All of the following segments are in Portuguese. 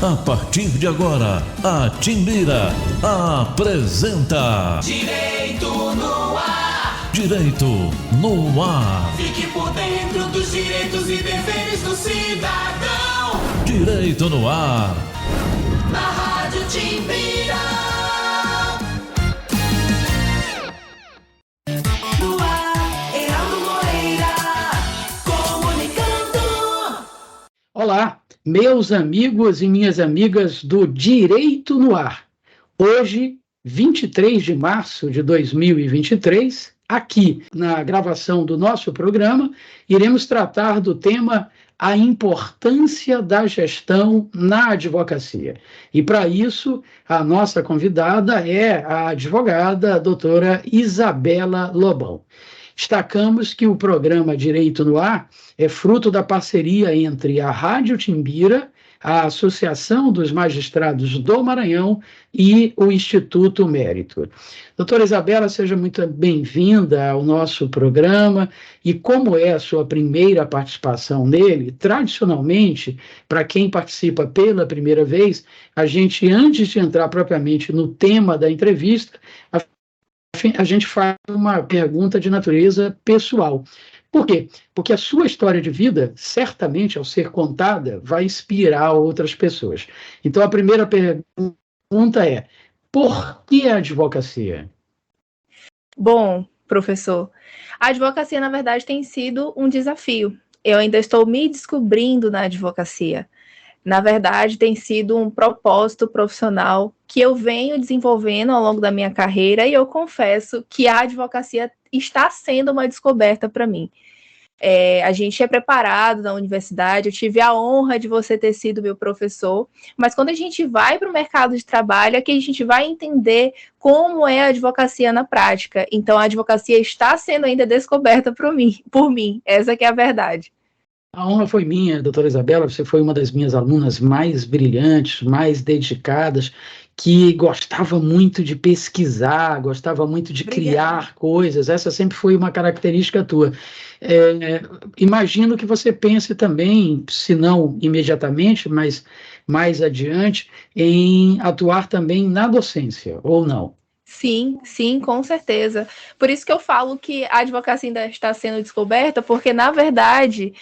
A partir de agora, a Timbira apresenta Direito no Ar. Direito no Ar. Fique por dentro dos direitos e deveres do cidadão. Direito no Ar. Na Rádio Timbira. No ar, Heraldo Moreira, comunicando. Olá, meus amigos e minhas amigas do Direito no Ar. Hoje, 23 de março de 2023, aqui na gravação do nosso programa, iremos tratar do tema a importância da gestão na advocacia. E para isso, a nossa convidada é a advogada a doutora Isabela Lobão. Destacamos que o programa Direito no Ar é fruto da parceria entre a Rádio Timbira, a Associação dos Magistrados do Maranhão e o Instituto Mérito. Doutora Isabela, seja muito bem-vinda ao nosso programa. E como é a sua primeira participação nele, tradicionalmente, para quem participa pela primeira vez, a gente, antes de entrar propriamente no tema da entrevista, a gente faz uma pergunta de natureza pessoal. Por quê? Porque a sua história de vida, certamente, ao ser contada, vai inspirar outras pessoas. Então, a primeira pergunta é: por que a advocacia? Bom, professor, a advocacia, na verdade, tem sido um desafio. Eu ainda estou me descobrindo na advocacia. Na verdade, tem sido um propósito profissional que eu venho desenvolvendo ao longo da minha carreira e eu confesso que a advocacia está sendo uma descoberta para mim. A gente é preparado na universidade, eu tive a honra de você ter sido meu professor, mas quando a gente vai para o mercado de trabalho é que a gente vai entender como é a advocacia na prática. Então, a advocacia está sendo ainda descoberta por mim, essa que é a verdade. A honra foi minha, doutora Isabela, você foi uma das minhas alunas mais brilhantes, mais dedicadas, que gostava muito de pesquisar, gostava muito de criar coisas. Essa sempre foi uma característica tua. Imagino que você pense também, se não imediatamente, mas mais adiante, em atuar também na docência, ou não? Sim, com certeza. Por isso que eu falo que a advocacia ainda está sendo descoberta, porque, na verdade,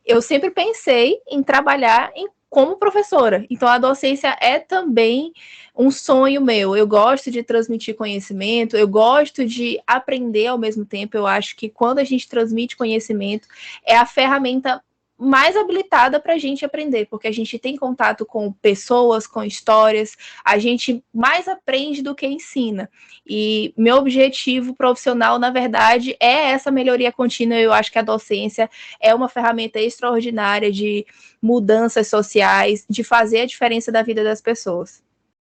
eu sempre pensei em trabalhar como professora. Então, a docência é também um sonho meu. Eu gosto de transmitir conhecimento, eu gosto de aprender ao mesmo tempo. Eu acho que quando a gente transmite conhecimento, é a ferramenta mais habilitada para a gente aprender, porque a gente tem contato com pessoas, com histórias, a gente mais aprende do que ensina. E meu objetivo profissional, na verdade, é essa melhoria contínua. Eu acho que a docência é uma ferramenta extraordinária de mudanças sociais, de fazer a diferença da vida das pessoas.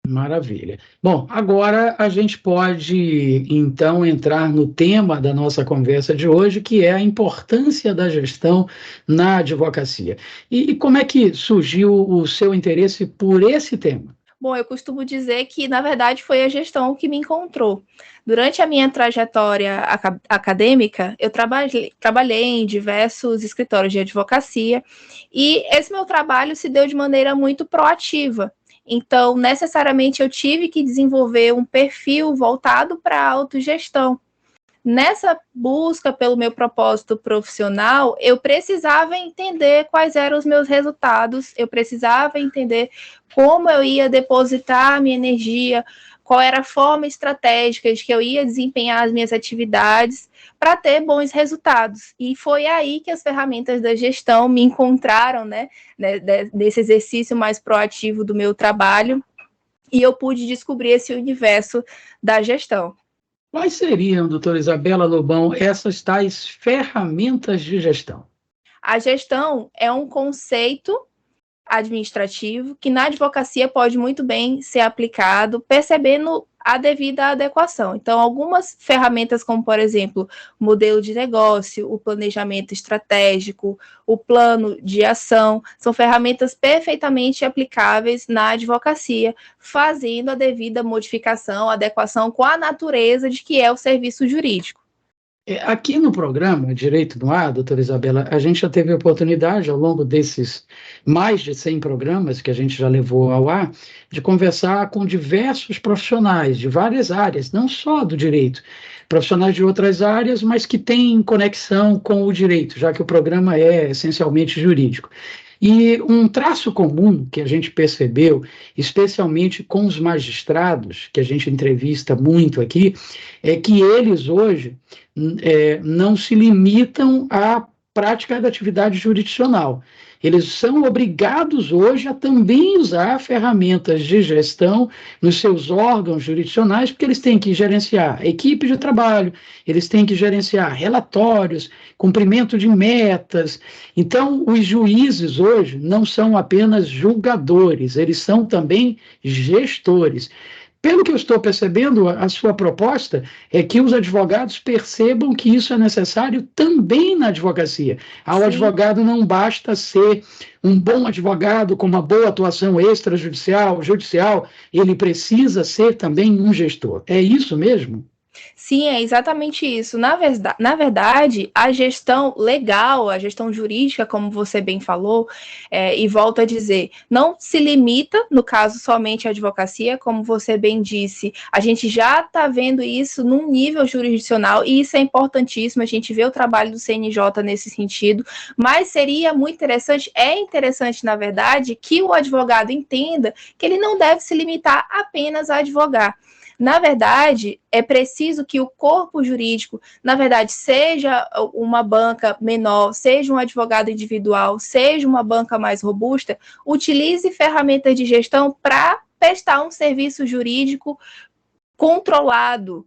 Maravilha. Bom, agora a gente pode, então, entrar no tema da nossa conversa de hoje, que é a importância da gestão na advocacia. E como é que surgiu o seu interesse por esse tema? Bom, eu costumo dizer que, na verdade, foi a gestão que me encontrou. Durante a minha trajetória acadêmica, eu trabalhei em diversos escritórios de advocacia e esse meu trabalho se deu de maneira muito proativa. Então, necessariamente, eu tive que desenvolver um perfil voltado para a autogestão. Nessa busca pelo meu propósito profissional, eu precisava entender quais eram os meus resultados, eu precisava entender como eu ia depositar a minha energia, qual era a forma estratégica de que eu ia desempenhar as minhas atividades para ter bons resultados. E foi aí que as ferramentas da gestão me encontraram, nesse exercício mais proativo do meu trabalho, e eu pude descobrir esse universo da gestão. Quais seriam, doutora Isabela Lobão, essas tais ferramentas de gestão? A gestão é um conceito administrativo que na advocacia pode muito bem ser aplicado, percebendo a devida adequação. Então, algumas ferramentas, como, por exemplo, o modelo de negócio, o planejamento estratégico, o plano de ação, são ferramentas perfeitamente aplicáveis na advocacia, fazendo a devida modificação, adequação com a natureza de que é o serviço jurídico. Aqui no programa Direito no Ar, doutora Isabela, a gente já teve a oportunidade, ao longo desses mais de 100 programas que a gente já levou ao ar, de conversar com diversos profissionais de várias áreas, não só do direito, profissionais de outras áreas, mas que têm conexão com o direito, já que o programa é essencialmente jurídico. E um traço comum que a gente percebeu, especialmente com os magistrados, que a gente entrevista muito aqui, é que eles hoje não se limitam à prática da atividade jurisdicional. Eles são obrigados hoje a também usar ferramentas de gestão nos seus órgãos jurisdicionais, porque eles têm que gerenciar equipe de trabalho, eles têm que gerenciar relatórios, cumprimento de metas. Então, os juízes hoje não são apenas julgadores, eles são também gestores. Pelo que eu estou percebendo, a sua proposta é que os advogados percebam que isso é necessário também na advocacia. Ao Sim. advogado não basta ser um bom advogado com uma boa atuação extrajudicial, judicial, ele precisa ser também um gestor. É isso mesmo? Sim, é exatamente isso. Na verdade, a gestão legal, a gestão jurídica, como você bem falou, e volto a dizer, não se limita, no caso, somente à advocacia, como você bem disse, a gente já está vendo isso num nível jurisdicional, e isso é importantíssimo, a gente vê o trabalho do CNJ nesse sentido, mas seria muito interessante, é interessante, na verdade, que o advogado entenda que ele não deve se limitar apenas a advogar. Na verdade, é preciso que o corpo jurídico, na verdade, seja uma banca menor, seja um advogado individual, seja uma banca mais robusta, utilize ferramentas de gestão para prestar um serviço jurídico controlado,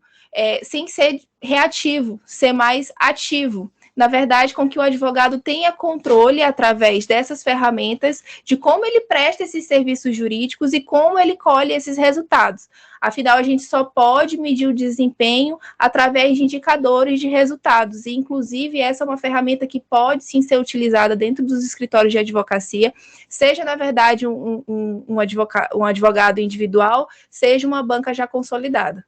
sem ser reativo, ser mais ativo. Na verdade, com que o advogado tenha controle através dessas ferramentas de como ele presta esses serviços jurídicos e como ele colhe esses resultados. Afinal, a gente só pode medir o desempenho através de indicadores de resultados, e inclusive essa é uma ferramenta que pode sim ser utilizada dentro dos escritórios de advocacia, seja na verdade um advogado individual, seja uma banca já consolidada.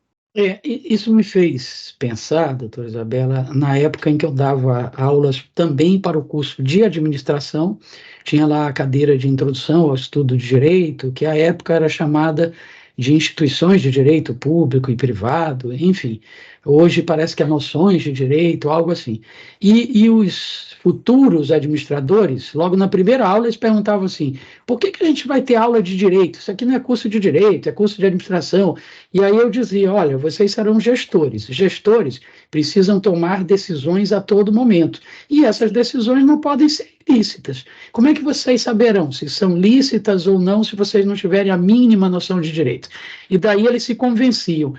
Isso me fez pensar, doutora Isabela, na época em que eu dava aulas também para o curso de administração, tinha lá a cadeira de introdução ao estudo de direito, que à época era chamada de instituições de direito público e privado, enfim. Hoje parece que é noções de direito, algo assim. E os futuros administradores, logo na primeira aula, eles perguntavam assim, por que a gente vai ter aula de direito? Isso aqui não é curso de direito, é curso de administração. E aí eu dizia, olha, vocês serão gestores. Gestores precisam tomar decisões a todo momento. E essas decisões não podem ser ilícitas. Como é que vocês saberão se são lícitas ou não, se vocês não tiverem a mínima noção de direito? E daí eles se convenciam.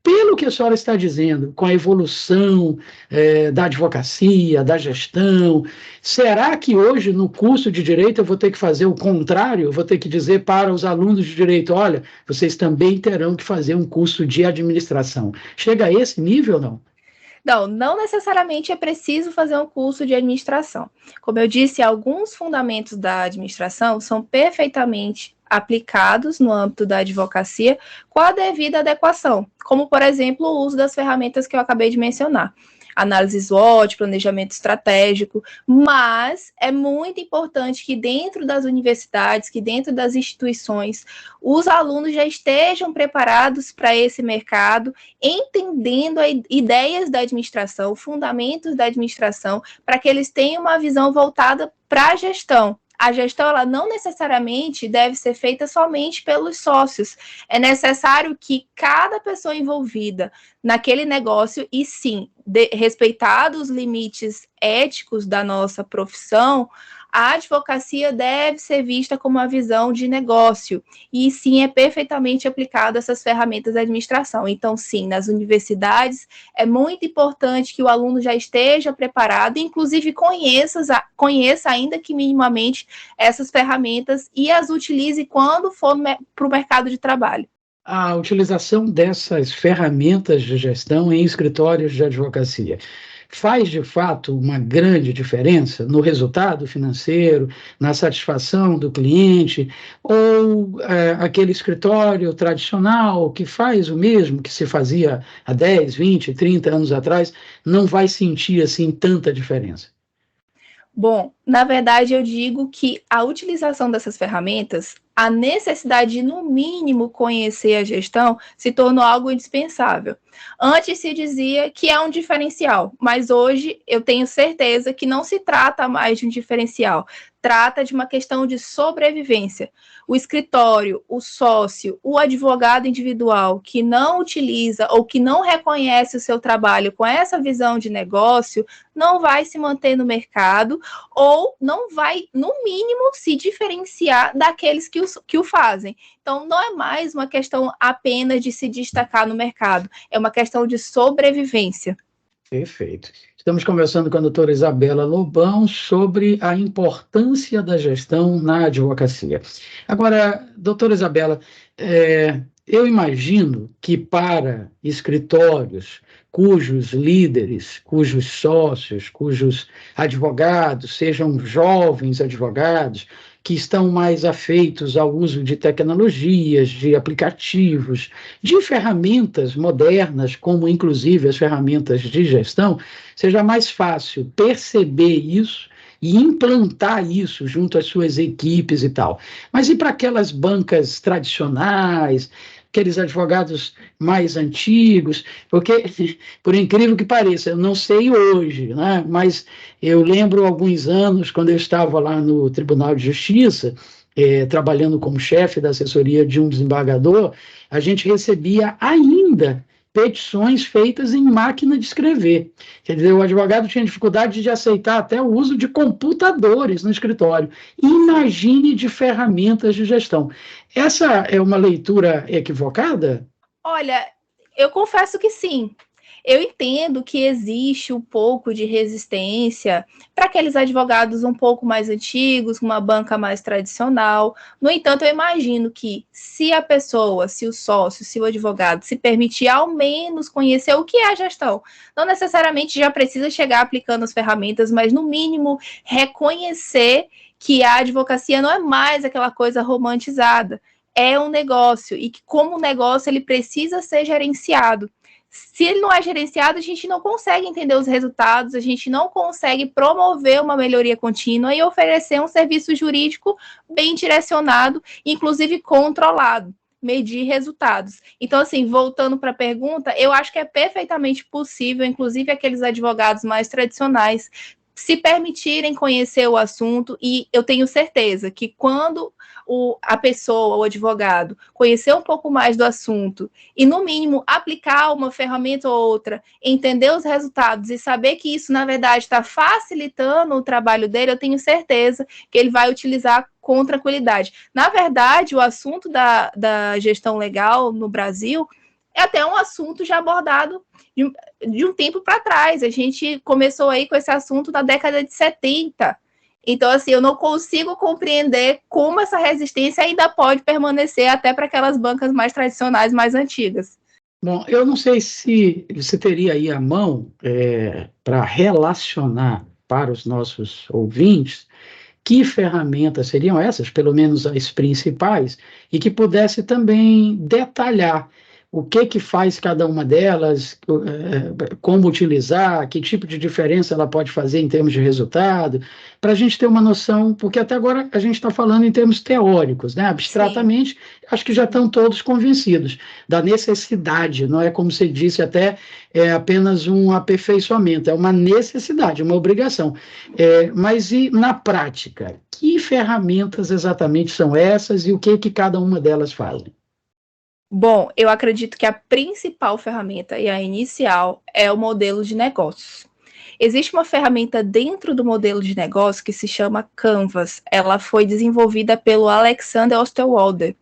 Pelo que a senhora está dizendo, com a evolução da advocacia, da gestão, será que hoje no curso de direito eu vou ter que fazer o contrário? Eu vou ter que dizer para os alunos de direito, olha, vocês também terão que fazer um curso de administração. Chega a esse nível, não? Não necessariamente é preciso fazer um curso de administração. Como eu disse, alguns fundamentos da administração são perfeitamente aplicados no âmbito da advocacia com a devida adequação, como, por exemplo, o uso das ferramentas que eu acabei de mencionar. Análise SWOT, planejamento estratégico, mas é muito importante que dentro das universidades, que dentro das instituições, os alunos já estejam preparados para esse mercado, entendendo ideias da administração, fundamentos da administração, para que eles tenham uma visão voltada para a gestão. A gestão, ela não necessariamente deve ser feita somente pelos sócios. É necessário que cada pessoa envolvida naquele negócio, e sim, respeitados os limites éticos da nossa profissão, a advocacia deve ser vista como uma visão de negócio, e sim, é perfeitamente aplicado essas ferramentas da administração. Então, sim, nas universidades, é muito importante que o aluno já esteja preparado, inclusive conheça ainda que minimamente essas ferramentas e as utilize quando for para o mercado de trabalho. A utilização dessas ferramentas de gestão em escritórios de advocacia. faz de fato uma grande diferença no resultado financeiro, na satisfação do cliente, ou aquele escritório tradicional que faz o mesmo que se fazia há 10, 20, 30 anos atrás, não vai sentir assim tanta diferença? Bom, na verdade, eu digo que a utilização dessas ferramentas, a necessidade de, no mínimo, conhecer a gestão, se tornou algo indispensável. Antes se dizia que é um diferencial, mas hoje eu tenho certeza que não se trata mais de um diferencial, trata de uma questão de sobrevivência. O escritório, o sócio, o advogado individual que não utiliza ou que não reconhece o seu trabalho com essa visão de negócio, não vai se manter no mercado ou não vai, no mínimo, se diferenciar daqueles que o fazem. Então, não é mais uma questão apenas de se destacar no mercado, é uma questão de sobrevivência. Perfeito. Estamos conversando com a doutora Isabela Lobão sobre a importância da gestão na advocacia. Agora, doutora Isabela, eu imagino que para escritórios cujos líderes, cujos sócios, cujos advogados sejam jovens advogados, que estão mais afeitos ao uso de tecnologias, de aplicativos, de ferramentas modernas, como inclusive as ferramentas de gestão, seja mais fácil perceber isso e implantar isso junto às suas equipes e tal. Mas e para aquelas bancas tradicionais, aqueles advogados mais antigos? Porque, por incrível que pareça, eu não sei hoje, né? Mas eu lembro alguns anos, quando eu estava lá no Tribunal de Justiça, trabalhando como chefe da assessoria de um desembargador, a gente recebia ainda petições feitas em máquina de escrever. Quer dizer, o advogado tinha dificuldade de aceitar até o uso de computadores no escritório. Imagine de ferramentas de gestão. Essa é uma leitura equivocada? Olha, eu confesso que sim. Eu entendo que existe um pouco de resistência para aqueles advogados um pouco mais antigos, uma banca mais tradicional. No entanto, eu imagino que se a pessoa, se o sócio, se o advogado se permitir ao menos conhecer o que é a gestão, não necessariamente já precisa chegar aplicando as ferramentas, mas no mínimo reconhecer que a advocacia não é mais aquela coisa romantizada, é um negócio e que como negócio ele precisa ser gerenciado. Se ele não é gerenciado, a gente não consegue entender os resultados, a gente não consegue promover uma melhoria contínua e oferecer um serviço jurídico bem direcionado, inclusive controlado, medir resultados. Então, assim, voltando para a pergunta, eu acho que é perfeitamente possível, inclusive aqueles advogados mais tradicionais, se permitirem conhecer o assunto, e eu tenho certeza que quando a pessoa, o advogado, conhecer um pouco mais do assunto e, no mínimo, aplicar uma ferramenta ou outra, entender os resultados e saber que isso, na verdade, está facilitando o trabalho dele, eu tenho certeza que ele vai utilizar com tranquilidade. Na verdade, o assunto da gestão legal no Brasil é até um assunto já abordado de um tempo para trás. A gente começou aí com esse assunto na década de 70. Então, assim, eu não consigo compreender como essa resistência ainda pode permanecer até para aquelas bancas mais tradicionais, mais antigas. Bom, eu não sei se você teria aí à mão para relacionar para os nossos ouvintes que ferramentas seriam essas, pelo menos as principais, e que pudesse também detalhar o que faz cada uma delas, como utilizar, que tipo de diferença ela pode fazer em termos de resultado, para a gente ter uma noção, porque até agora a gente está falando em termos teóricos, né? Abstratamente, sim, acho que já estão todos convencidos da necessidade, não é como você disse, até é apenas um aperfeiçoamento, é uma necessidade, uma obrigação. Mas e na prática, que ferramentas exatamente são essas e o que cada uma delas faz? Bom, eu acredito que a principal ferramenta e a inicial é o modelo de negócios. Existe uma ferramenta dentro do modelo de negócio que se chama Canvas. Ela foi desenvolvida pelo Alexander Osterwalder.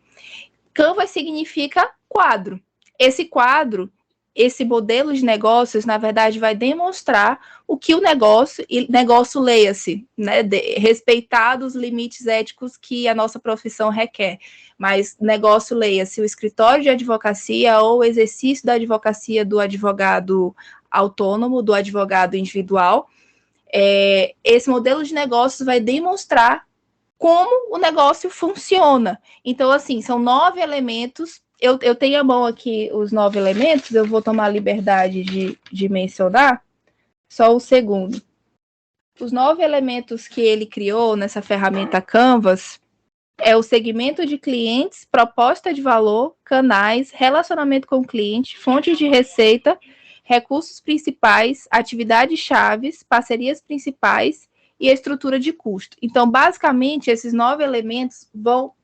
Canvas significa quadro. Esse quadro, esse modelo de negócios, na verdade, vai demonstrar o que o negócio, e negócio leia-se, né, respeitado os limites éticos que a nossa profissão requer, mas negócio leia-se o escritório de advocacia ou o exercício da advocacia do advogado autônomo, do advogado individual, esse modelo de negócios vai demonstrar como o negócio funciona. Então, assim, são 9 elementos. Eu tenho à mão aqui os 9 elementos, eu vou tomar a liberdade de mencionar, só o segundo. Os 9 elementos que ele criou nessa ferramenta Canvas é o segmento de clientes, proposta de valor, canais, relacionamento com o cliente, fontes de receita, recursos principais, atividades chaves, parcerias principais e a estrutura de custo. Então, basicamente, esses 9 elementos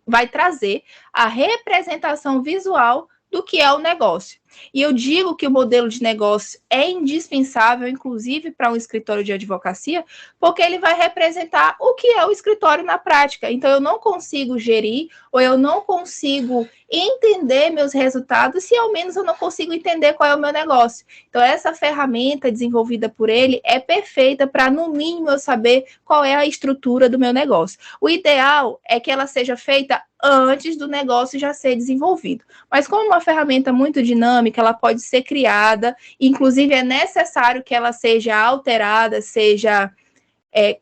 vai trazer a representação visual do que é o negócio. E eu digo que o modelo de negócio é indispensável, inclusive para um escritório de advocacia, porque ele vai representar o que é o escritório na prática. Então, eu não consigo gerir ou eu não consigo entender meus resultados se ao menos eu não consigo entender qual é o meu negócio. Então, essa ferramenta desenvolvida por ele é perfeita para, no mínimo, eu saber qual é a estrutura do meu negócio. O ideal é que ela seja feita antes do negócio já ser desenvolvido. Mas como uma ferramenta muito dinâmica, ela pode ser criada, inclusive é necessário que ela seja alterada, seja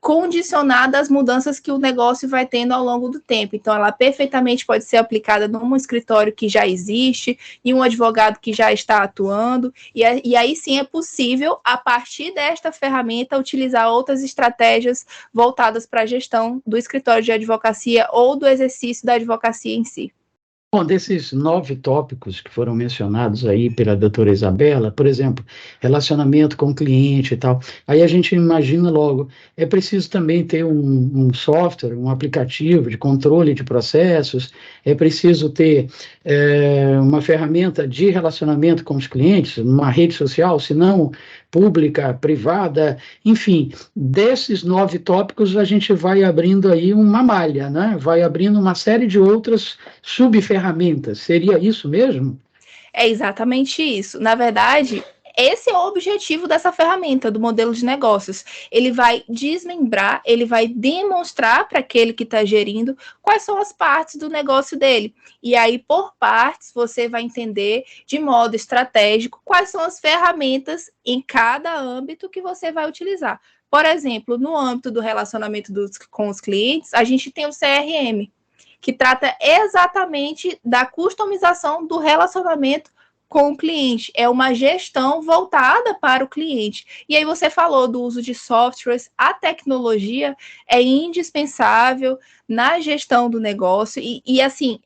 condicionada às mudanças que o negócio vai tendo ao longo do tempo. Então, ela perfeitamente pode ser aplicada num escritório que já existe, e um advogado que já está atuando, e aí sim é possível, a partir desta ferramenta, utilizar outras estratégias voltadas para a gestão do escritório de advocacia ou do exercício da advocacia em si. Bom, desses 9 tópicos que foram mencionados aí pela doutora Isabela, por exemplo, relacionamento com o cliente e tal, aí a gente imagina logo, é preciso também ter um software, um aplicativo de controle de processos, é preciso ter uma ferramenta de relacionamento com os clientes, uma rede social, se não pública, privada, enfim, desses 9 tópicos a gente vai abrindo aí uma malha, né? Vai abrindo uma série de outras subferramentas. Seria isso mesmo? É exatamente isso. Na verdade, esse é o objetivo dessa ferramenta, do modelo de negócios. Ele vai desmembrar, ele vai demonstrar para aquele que está gerindo quais são as partes do negócio dele. E aí, por partes, você vai entender de modo estratégico quais são as ferramentas em cada âmbito que você vai utilizar. Por exemplo, no âmbito do relacionamento com os clientes, a gente tem o CRM, que trata exatamente da customização do relacionamento com o cliente. É uma gestão voltada para o cliente. E aí você falou do uso de softwares, a tecnologia é indispensável na gestão do negócio e assim,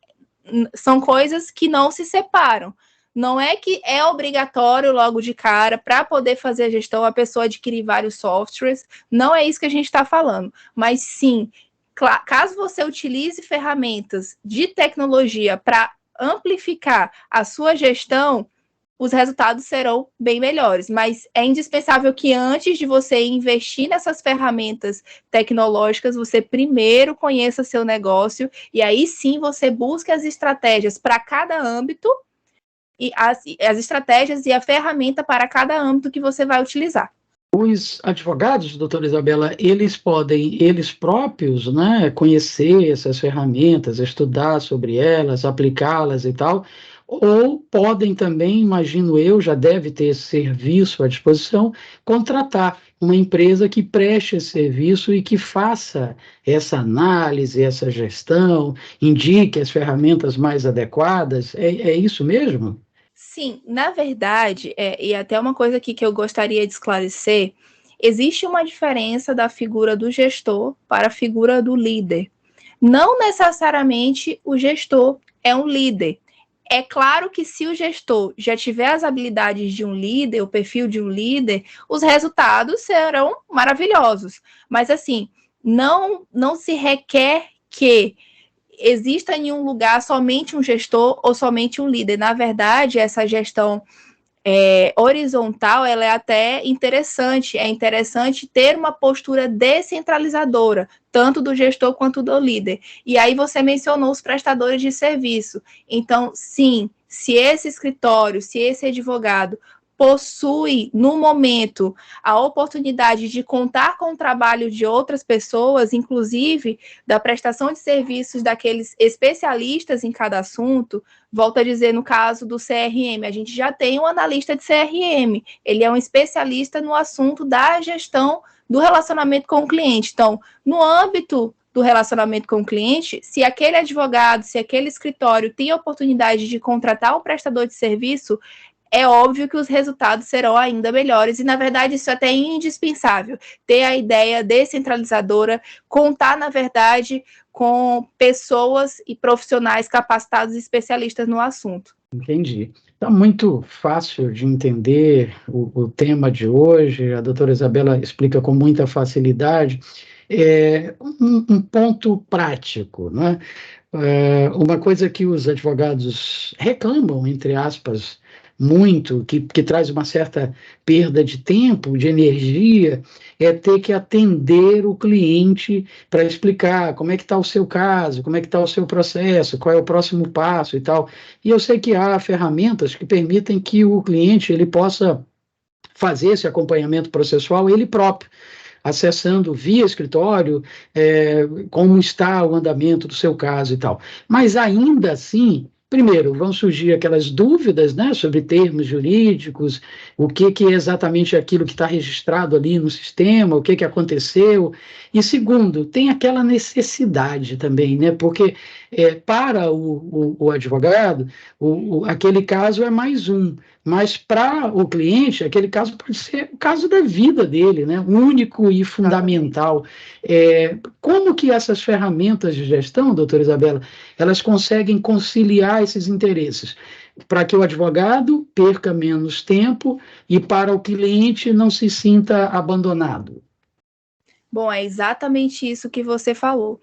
são coisas que não se separam. Não é que é obrigatório logo de cara para poder fazer a gestão a pessoa adquirir vários softwares, não é isso que a gente está falando, mas sim, caso você utilize ferramentas de tecnologia para amplificar a sua gestão, os resultados serão bem melhores. Mas é indispensável que antes de você investir nessas ferramentas tecnológicas, você primeiro conheça seu negócio e aí sim você busque as estratégias para cada âmbito e as estratégias e a ferramenta para cada âmbito que você vai utilizar. Os advogados, doutora Isabela, eles podem, eles próprios, né, conhecer essas ferramentas, estudar sobre elas, aplicá-las e tal, ou podem também, imagino eu, já deve ter esse serviço à disposição, contratar uma empresa que preste esse serviço e que faça essa análise, essa gestão, indique as ferramentas mais adequadas. É isso mesmo? Sim, na verdade, e até uma coisa aqui que eu gostaria de esclarecer, existe uma diferença da figura do gestor para a figura do líder. Não necessariamente o gestor é um líder. É claro que se o gestor já tiver as habilidades de um líder, o perfil de um líder, os resultados serão maravilhosos. Mas assim, não se requer que exista em um lugar somente um gestor ou somente um líder. Na verdade, essa gestão horizontal, ela é até interessante. É interessante ter uma postura descentralizadora, tanto do gestor quanto do líder. E aí você mencionou os prestadores de serviço. Então, sim, se esse escritório, se esse advogado possui, no momento, a oportunidade de contar com o trabalho de outras pessoas, inclusive da prestação de serviços daqueles especialistas em cada assunto. Volto a dizer, no caso do CRM, a gente já tem um analista de CRM, ele é um especialista no assunto da gestão do relacionamento com o cliente. Então, no âmbito do relacionamento com o cliente, se aquele advogado, se aquele escritório tem a oportunidade de contratar um prestador de serviço, é óbvio que os resultados serão ainda melhores, e na verdade isso até é indispensável, ter a ideia descentralizadora, contar na verdade com pessoas e profissionais capacitados e especialistas no assunto. Entendi. Está muito fácil de entender o tema de hoje, a doutora Isabela explica com muita facilidade. Um ponto prático, né? Uma coisa que os advogados reclamam, entre aspas, muito, que traz uma certa perda de tempo, de energia, é ter que atender o cliente para explicar como é que está o seu caso, como é que está o seu processo, qual é o próximo passo e tal. E eu sei que há ferramentas que permitem que o cliente ele possa fazer esse acompanhamento processual ele próprio, acessando via escritório, como está o andamento do seu caso e tal. Mas ainda assim, primeiro, vão surgir aquelas dúvidas, né, sobre termos jurídicos, o que é exatamente aquilo que está registrado ali no sistema, o que aconteceu. E segundo, tem aquela necessidade também, né, porque para o advogado, aquele caso é mais um, mas para o cliente, aquele caso pode ser o caso da vida dele, né, único e fundamental. Como que essas ferramentas de gestão, doutora Isabela, elas conseguem conciliar esses interesses, para que o advogado perca menos tempo e para o cliente não se sinta abandonado? Bom, é exatamente isso que você falou.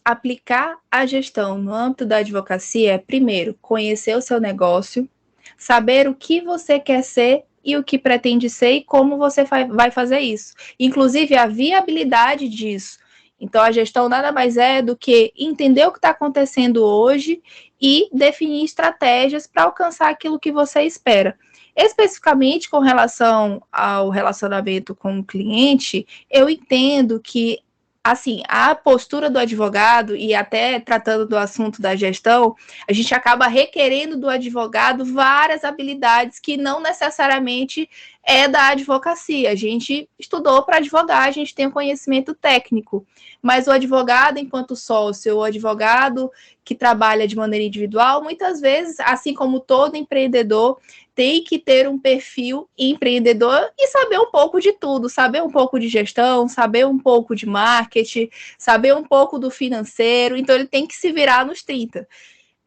Aplicar a gestão no âmbito da advocacia é, primeiro, conhecer o seu negócio, saber o que você quer ser e o que pretende ser e como você vai fazer isso. Inclusive, a viabilidade disso. Então, a gestão nada mais é do que entender o que está acontecendo hoje e definir estratégias para alcançar aquilo que você espera. Especificamente com relação ao relacionamento com o cliente, eu entendo que, assim, a postura do advogado, e até tratando do assunto da gestão, a gente acaba requerendo do advogado várias habilidades que não necessariamente é da advocacia. A gente estudou para advogar, a gente tem um conhecimento técnico, mas o advogado enquanto sócio, o advogado que trabalha de maneira individual, muitas vezes, assim como todo empreendedor, tem que ter um perfil empreendedor e saber um pouco de tudo, saber um pouco de gestão, saber um pouco de marketing, saber um pouco do financeiro, então ele tem que se virar nos 30.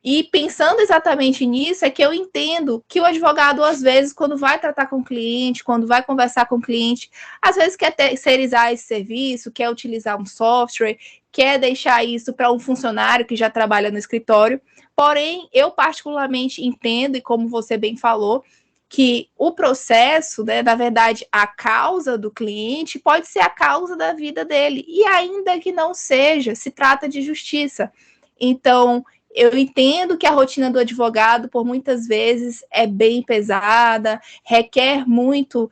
E pensando exatamente nisso, é que eu entendo que o advogado, às vezes, quando vai tratar com o cliente, quando vai conversar com o cliente, às vezes quer terceirizar esse serviço, quer utilizar um software, quer deixar isso para um funcionário que já trabalha no escritório. Porém, eu particularmente entendo, e como você bem falou, que o processo, né, na verdade, a causa do cliente pode ser a causa da vida dele. E ainda que não seja, se trata de justiça. Então, eu entendo que a rotina do advogado, por muitas vezes, é bem pesada, requer muito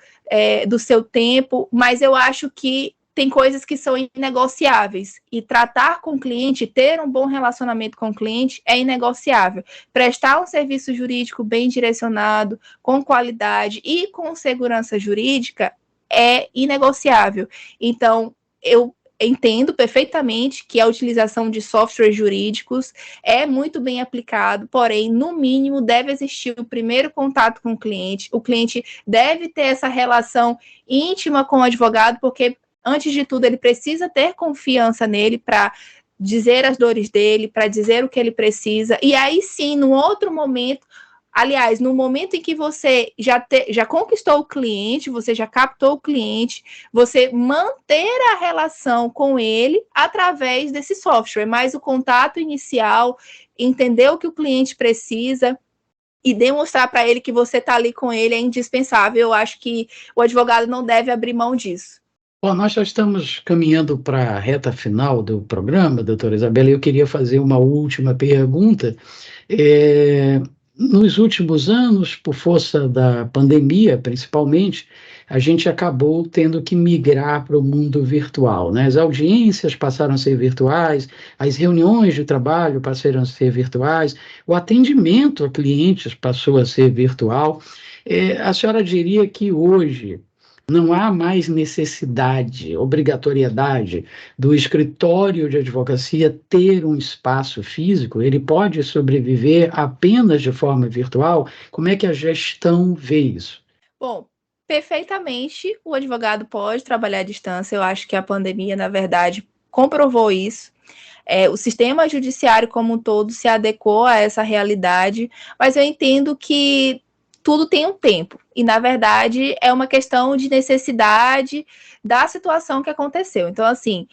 do seu tempo, mas eu acho que tem coisas que são inegociáveis. E tratar com o cliente, ter um bom relacionamento com o cliente é inegociável. Prestar um serviço jurídico bem direcionado, com qualidade e com segurança jurídica é inegociável. Então, eu entendo perfeitamente que a utilização de softwares jurídicos é muito bem aplicado, porém, no mínimo, deve existir o primeiro contato com o cliente deve ter essa relação íntima com o advogado, porque, antes de tudo, ele precisa ter confiança nele para dizer as dores dele, para dizer o que ele precisa, e aí sim, no outro momento, aliás, no momento em que você já conquistou o cliente, você já captou o cliente, você manter a relação com ele através desse software, mas o contato inicial, entender o que o cliente precisa e demonstrar para ele que você está ali com ele é indispensável. Eu acho que o advogado não deve abrir mão disso. Bom, nós já estamos caminhando para a reta final do programa, doutora Isabela, e eu queria fazer uma última pergunta. nos últimos anos, por força da pandemia, principalmente, a gente acabou tendo que migrar para o mundo virtual, né? As audiências passaram a ser virtuais, as reuniões de trabalho passaram a ser virtuais, o atendimento a clientes passou a ser virtual. A senhora diria que hoje não há mais necessidade, obrigatoriedade do escritório de advocacia ter um espaço físico? Ele pode sobreviver apenas de forma virtual? Como é que a gestão vê isso? Bom, perfeitamente o advogado pode trabalhar à distância. Eu acho que a pandemia, na verdade, comprovou isso. O sistema judiciário como um todo se adequou a essa realidade, mas eu entendo que tudo tem um tempo, e na verdade é uma questão de necessidade da situação que aconteceu. Então, assim,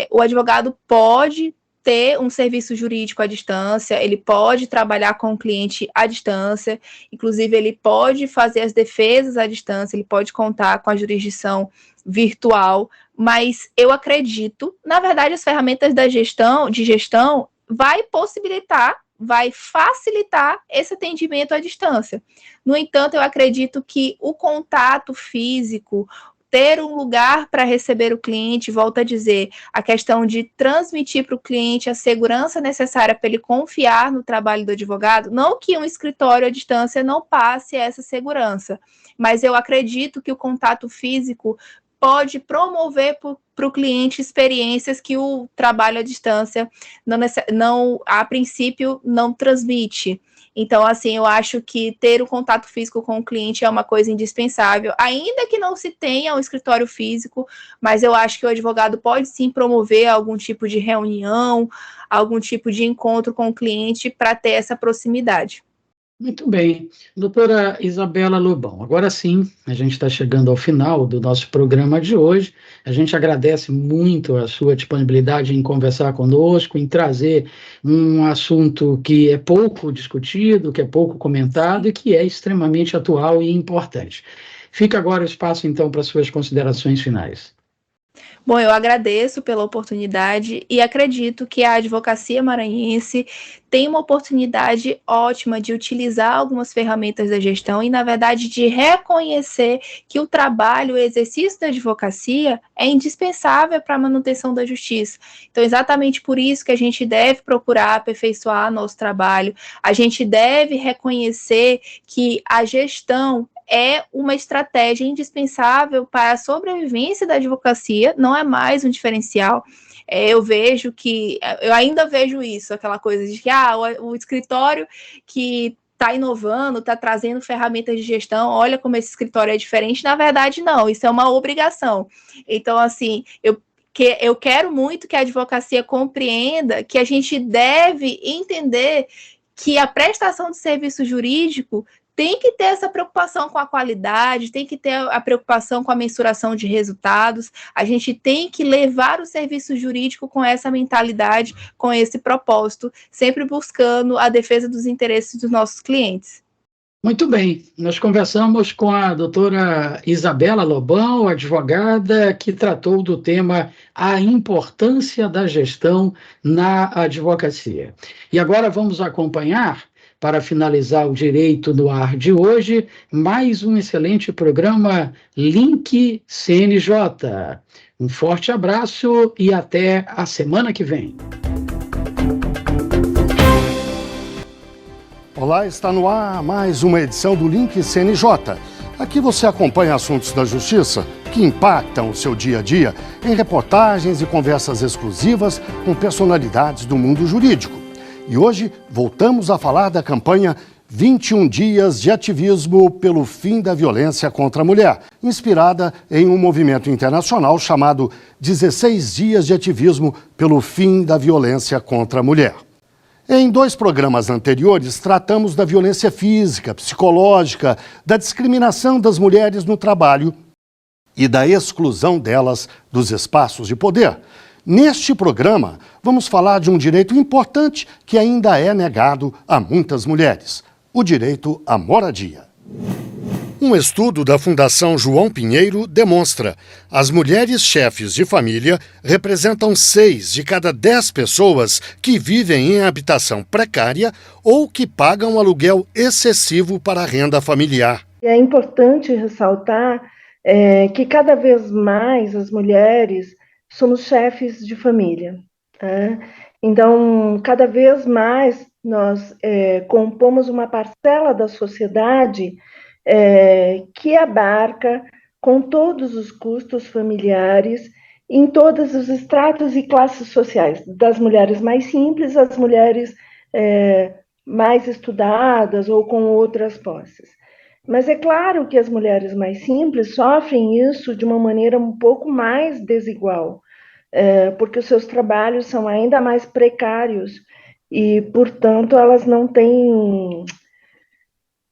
o advogado pode ter um serviço jurídico à distância, ele pode trabalhar com o cliente à distância, inclusive ele pode fazer as defesas à distância, ele pode contar com a jurisdição virtual, mas eu acredito, na verdade, as ferramentas de gestão vai possibilitar, vai facilitar esse atendimento à distância. No entanto, eu acredito que o contato físico, ter um lugar para receber o cliente, volto a dizer, a questão de transmitir para o cliente a segurança necessária para ele confiar no trabalho do advogado, não que um escritório à distância não passe essa segurança, mas eu acredito que o contato físico pode promover para o cliente experiências que o trabalho à distância não, a princípio, não transmite. Então, assim, eu acho que ter o contato físico com o cliente é uma coisa indispensável, ainda que não se tenha um escritório físico, mas eu acho que o advogado pode sim promover algum tipo de reunião, algum tipo de encontro com o cliente para ter essa proximidade. Muito bem. Doutora Isabela Lobão, agora sim, a gente está chegando ao final do nosso programa de hoje. A gente agradece muito a sua disponibilidade em conversar conosco, em trazer um assunto que é pouco discutido, que é pouco comentado e que é extremamente atual e importante. Fica agora o espaço, então, para suas considerações finais. Bom, eu agradeço pela oportunidade e acredito que a advocacia maranhense tem uma oportunidade ótima de utilizar algumas ferramentas da gestão e, na verdade, de reconhecer que o trabalho, o exercício da advocacia é indispensável para a manutenção da justiça. Então, exatamente por isso que a gente deve procurar aperfeiçoar nosso trabalho, a gente deve reconhecer que a gestão é uma estratégia indispensável para a sobrevivência da advocacia, não é mais um diferencial. Eu ainda vejo isso, aquela coisa de que o escritório que está inovando, está trazendo ferramentas de gestão, olha como esse escritório é diferente. Na verdade, não, isso é uma obrigação. Então, assim, eu quero muito que a advocacia compreenda que a gente deve entender que a prestação de serviço jurídico tem que ter essa preocupação com a qualidade, tem que ter a preocupação com a mensuração de resultados, a gente tem que levar o serviço jurídico com essa mentalidade, com esse propósito, sempre buscando a defesa dos interesses dos nossos clientes. Muito bem, nós conversamos com a doutora Isabela Lobão, advogada que tratou do tema A Importância da Gestão na Advocacia. E agora vamos acompanhar, para finalizar o Direito no Ar de hoje, mais um excelente programa Link CNJ. Um forte abraço e até a semana que vem. Olá, está no ar mais uma edição do Link CNJ. Aqui você acompanha assuntos da justiça que impactam o seu dia a dia em reportagens e conversas exclusivas com personalidades do mundo jurídico. E hoje voltamos a falar da campanha 21 Dias de Ativismo pelo Fim da Violência contra a Mulher, inspirada em um movimento internacional chamado 16 Dias de Ativismo pelo Fim da Violência contra a Mulher. Em 2 programas anteriores, tratamos da violência física, psicológica, da discriminação das mulheres no trabalho e da exclusão delas dos espaços de poder. Neste programa, vamos falar de um direito importante que ainda é negado a muitas mulheres: o direito à moradia. Um estudo da Fundação João Pinheiro demonstra: as mulheres chefes de família representam 6 de cada 10 pessoas que vivem em habitação precária ou que pagam aluguel excessivo para a renda familiar. É importante ressaltar que cada vez mais as mulheres somos chefes de família. Então, cada vez mais nós compomos uma parcela da sociedade que abarca com todos os custos familiares em todos os estratos e classes sociais, das mulheres mais simples às mulheres mais estudadas ou com outras posses. Mas é claro que as mulheres mais simples sofrem isso de uma maneira um pouco mais desigual, porque os seus trabalhos são ainda mais precários e, portanto, elas não têm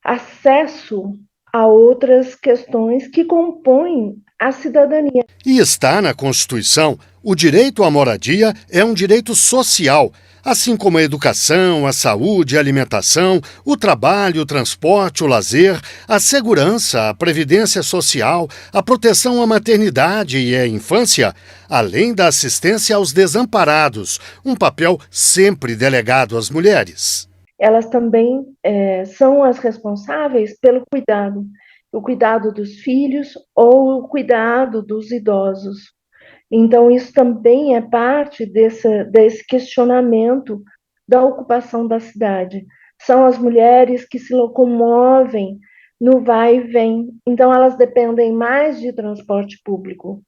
acesso a outras questões que compõem a cidadania. E está na Constituição: o direito à moradia é um direito social, assim como a educação, a saúde, a alimentação, o trabalho, o transporte, o lazer, a segurança, a previdência social, a proteção à maternidade e à infância, além da assistência aos desamparados, um papel sempre delegado às mulheres. Elas também são as responsáveis pelo cuidado, o cuidado dos filhos ou o cuidado dos idosos. Então, isso também é parte desse questionamento da ocupação da cidade. São as mulheres que se locomovem no vai e vem, então elas dependem mais de transporte público.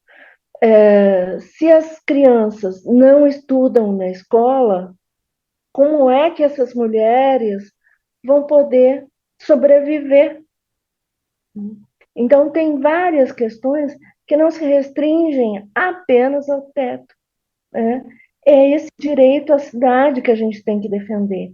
Se as crianças não estudam na escola, como é que essas mulheres vão poder sobreviver? Então, tem várias questões que não se restringem apenas ao teto. É esse direito à cidade que a gente tem que defender.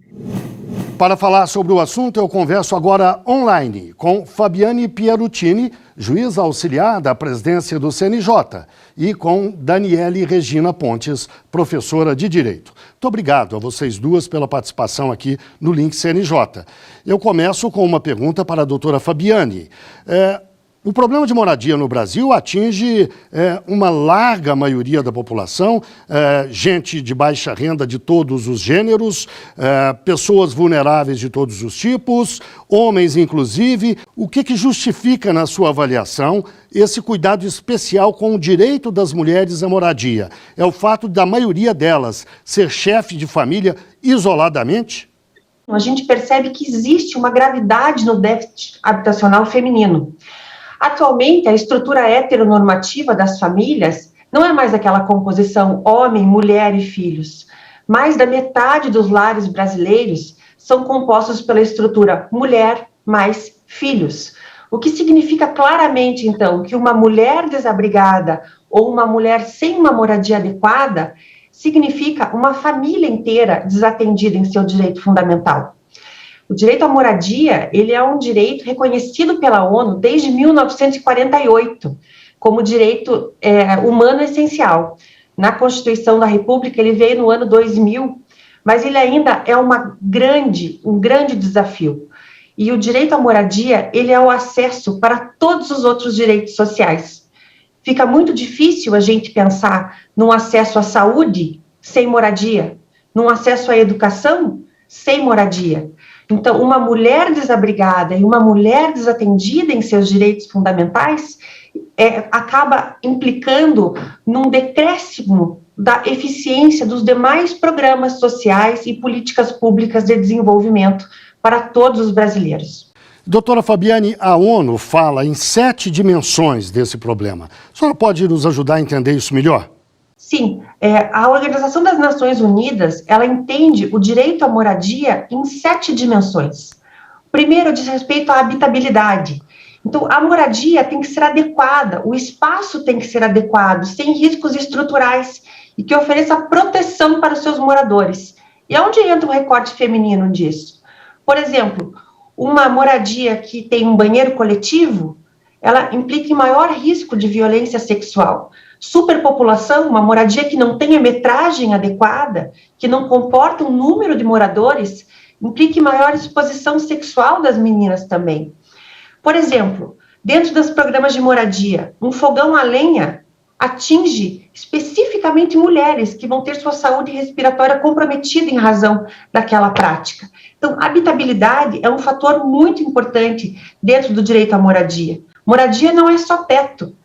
Para falar sobre o assunto, eu converso agora online com Fabiane Pieruttini, juíza auxiliar da presidência do CNJ, e com Daniele Regina Pontes, professora de Direito. Muito obrigado a vocês duas pela participação aqui no Link CNJ. Eu começo com uma pergunta para a doutora Fabiane. O problema de moradia no Brasil atinge uma larga maioria da população, gente de baixa renda de todos os gêneros, pessoas vulneráveis de todos os tipos, homens inclusive. O que justifica, na sua avaliação, esse cuidado especial com o direito das mulheres à moradia? É o fato da maioria delas ser chefe de família isoladamente? A gente percebe que existe uma gravidade no déficit habitacional feminino. Atualmente, a estrutura heteronormativa das famílias não é mais aquela composição homem, mulher e filhos. Mais da metade dos lares brasileiros são compostos pela estrutura mulher mais filhos. O que significa claramente, então, que uma mulher desabrigada ou uma mulher sem uma moradia adequada significa uma família inteira desatendida em seu direito fundamental. O direito à moradia, ele é um direito reconhecido pela ONU desde 1948, como direito humano essencial. Na Constituição da República, ele veio no ano 2000, mas ele ainda é um grande desafio. E o direito à moradia, ele é o acesso para todos os outros direitos sociais. Fica muito difícil a gente pensar num acesso à saúde sem moradia, num acesso à educação sem moradia. Então, uma mulher desabrigada e uma mulher desatendida em seus direitos fundamentais acaba implicando num decréscimo da eficiência dos demais programas sociais e políticas públicas de desenvolvimento para todos os brasileiros. Doutora Fabiane, a ONU fala em 7 dimensões desse problema. A senhora pode nos ajudar a entender isso melhor? Sim, a Organização das Nações Unidas, ela entende o direito à moradia em 7 dimensões. Primeiro, diz respeito à habitabilidade. Então, a moradia tem que ser adequada, o espaço tem que ser adequado, sem riscos estruturais, e que ofereça proteção para os seus moradores. E onde entra o recorte feminino disso? Por exemplo, uma moradia que tem um banheiro coletivo, ela implica em maior risco de violência sexual. Superpopulação, uma moradia que não tenha metragem adequada, que não comporta um número de moradores, implica em maior exposição sexual das meninas também. Por exemplo, dentro dos programas de moradia, um fogão a lenha atinge especificamente mulheres que vão ter sua saúde respiratória comprometida em razão daquela prática. Então, a habitabilidade é um fator muito importante dentro do direito à moradia. Moradia não é só teto.